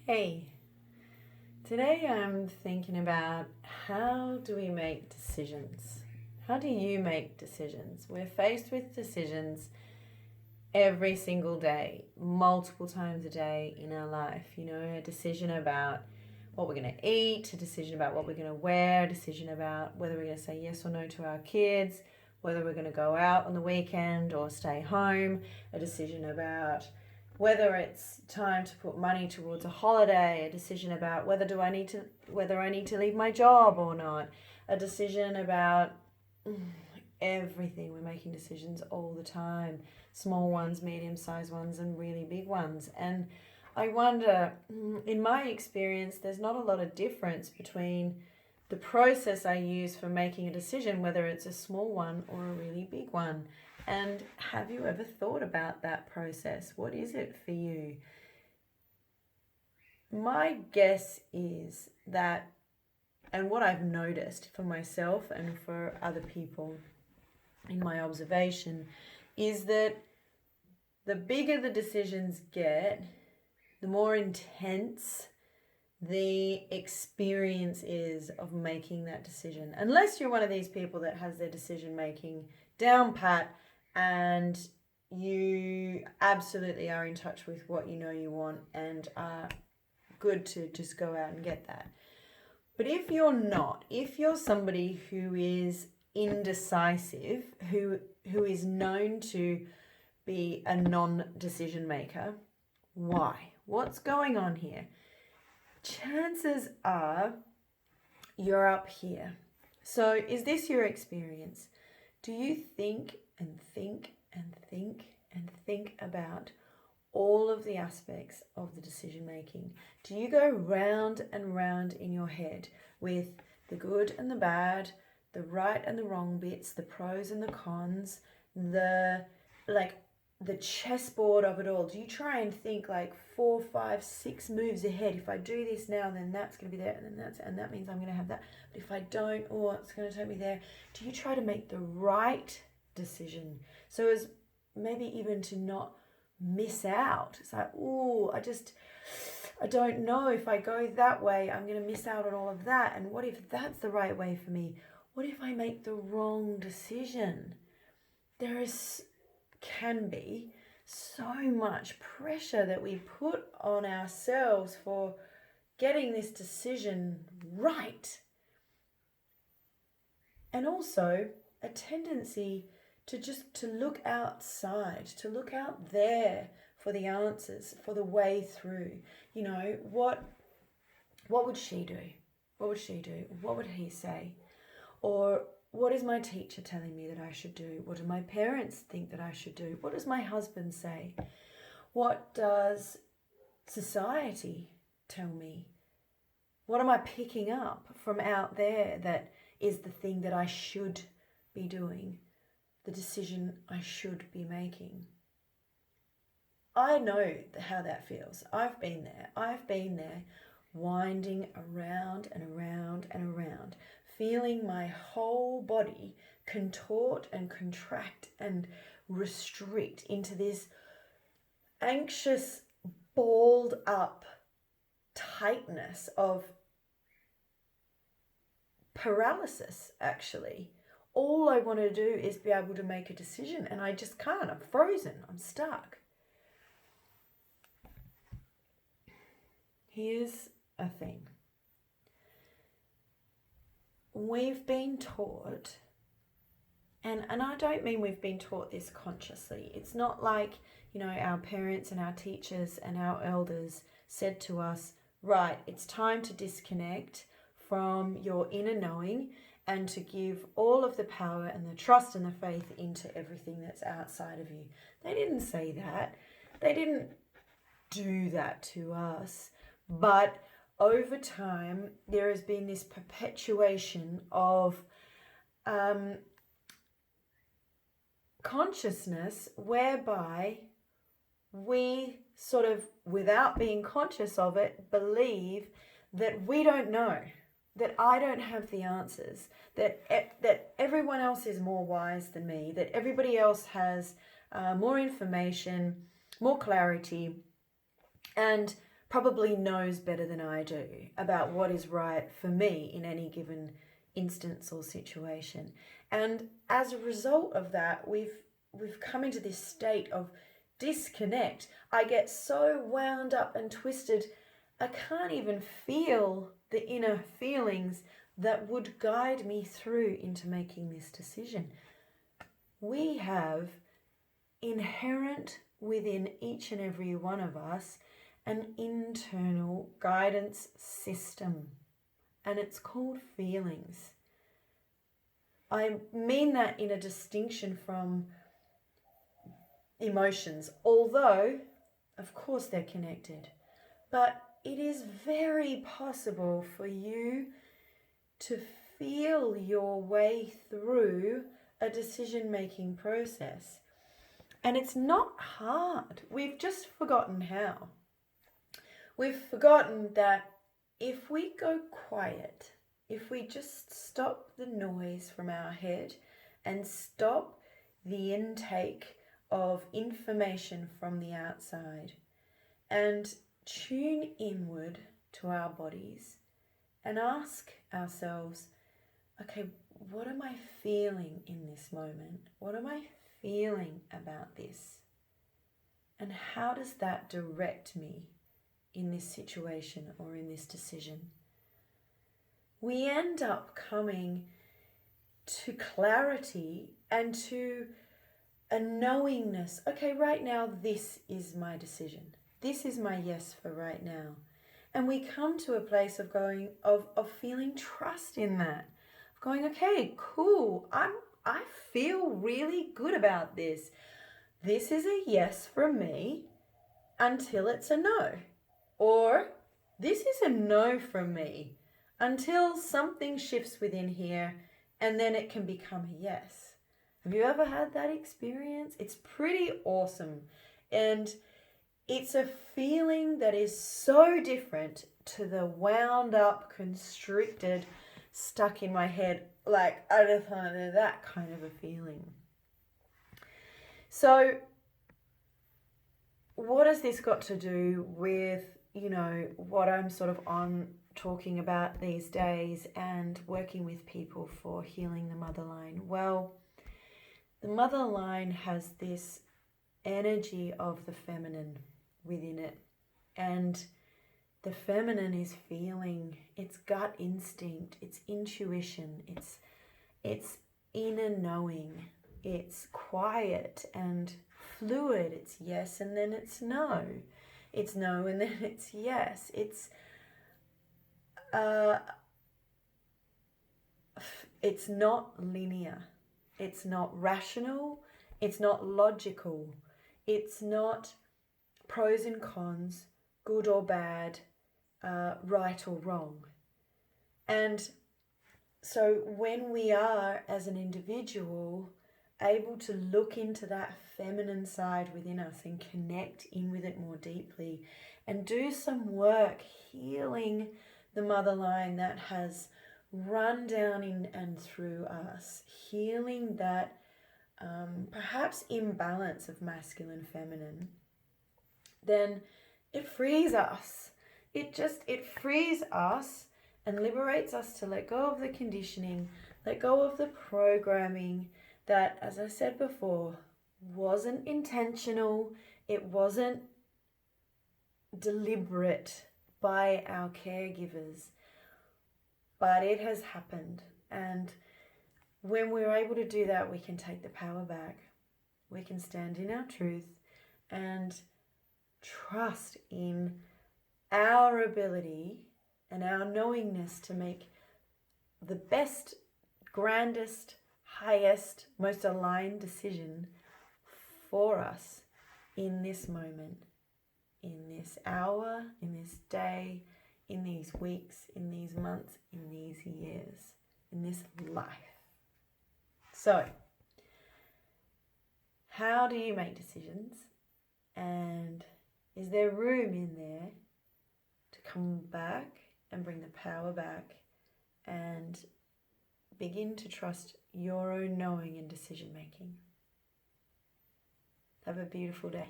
Hey, today I'm thinking about how do we make decisions? How do you make decisions? We're faced with decisions every single day, multiple times a day in our life. A decision about what we're going to eat, a decision about what we're going to wear, a decision about whether we're going to say yes or no to our kids, whether we're going to go out on the weekend or stay home, a decision about whether it's time to put money towards a holiday, a decision about whether I need to leave my job or not, a decision about everything. We're making decisions all the time, small ones, medium-sized ones, and really big ones. And I wonder, in my experience, there's not a lot of difference between the process I use for making a decision, whether it's a small one or a really big one. And have you ever thought about that process? What is it for you? My guess is that, and what I've noticed for myself and for other people in my observation, is that the bigger the decisions get, the more intense the experience is of making that decision. Unless you're one of these people that has their decision making down pat and you absolutely are in touch with what you know you want and are good to just go out and get that. But if you're not, if you're somebody who is indecisive, who is known to be a non-decision maker, why? What's going on here? Chances are you're up here. So is this your experience? Do you think and think and think and think about all of the aspects of the decision making? Do you go round and round in your head with the good and the bad, the right and the wrong bits, the pros and the cons, the chessboard of it all? Do you try and think like 4, 5, 6 moves ahead? If I do this now, then that's going to be there, and that means I'm going to have that. But if I don't, it's going to take me there. Do you try to make the right decision so as maybe even to not miss out? It's like, I don't know, if I go that way, I'm going to miss out on all of that. And what if that's the right way for me? What if I make the wrong decision? Can be so much pressure that we put on ourselves for getting this decision right. And also a tendency to look outside, to look out there for the answers, for the way through. What would she do? What would she do? What would he say? Or what is my teacher telling me that I should do? What do my parents think that I should do? What does my husband say? What does society tell me? What am I picking up from out there that is the thing that I should be doing, the decision I should be making? I know how that feels. I've been there, winding around and around and around, feeling my whole body contort and contract and restrict into this anxious, balled up tightness of paralysis, actually. All I want to do is be able to make a decision, and I just can't. I'm frozen. I'm stuck. Here's a thing. We've been taught, and I don't mean we've been taught this consciously. It's not like, our parents and our teachers and our elders said to us, right, it's time to disconnect from your inner knowing and to give all of the power and the trust and the faith into everything that's outside of you. They didn't say that. They didn't do that to us. But over time, there has been this perpetuation of consciousness whereby we sort of, without being conscious of it, believe that we don't know, that I don't have the answers, that everyone else is more wise than me, that everybody else has more information, more clarity, and probably knows better than I do about what is right for me in any given instance or situation. And as a result of that, we've come into this state of disconnect. I get so wound up and twisted, I can't even feel the inner feelings that would guide me through into making this decision. We have inherent within each and every one of us an internal guidance system, and it's called feelings. I mean that in a distinction from emotions, although of course they're connected, but it is very possible for you to feel your way through a decision-making process. And it's not hard. We've just forgotten how. We've forgotten that if we go quiet, if we just stop the noise from our head and stop the intake of information from the outside and tune inward to our bodies and ask ourselves, okay, what am I feeling in this moment? What am I feeling about this? And how does that direct me in this situation or in this decision? We end up coming to clarity and to a knowingness. Okay, right now, this is my decision. This is my yes for right now. And we come to a place of going, of feeling trust in that. Of going, okay, cool. I feel really good about this. This is a yes from me until it's a no. Or this is a no from me until something shifts within here and then it can become a yes. Have you ever had that experience? It's pretty awesome. And it's a feeling that is so different to the wound up, constricted, stuck in my head, like I just want to do that kind of a feeling. So what has this got to do with, what I'm sort of on talking about these days and working with people for healing the mother line? Well, the mother line has this energy of the feminine within it, and the feminine is feeling, it's gut instinct, it's intuition, it's inner knowing, it's quiet and fluid, it's yes and then it's no, it's no and then it's yes, it's not linear, it's not rational, it's not logical, it's not pros and cons, good or bad, right or wrong. And so when we are, as an individual, able to look into that feminine side within us and connect in with it more deeply and do some work healing the mother line that has run down in and through us, healing that perhaps imbalance of masculine, feminine, then it frees us. It frees us and liberates us to let go of the conditioning, let go of the programming that, as I said before, wasn't intentional, it wasn't deliberate by our caregivers, but it has happened. And when we're able to do that, we can take the power back. We can stand in our truth and trust in our ability and our knowingness to make the best, grandest, highest, most aligned decision for us in this moment, in this hour, in this day, in these weeks, in these months, in these years, in this life. So, how do you make decisions? And is there room in there to come back and bring the power back and begin to trust your own knowing and decision making? Have a beautiful day.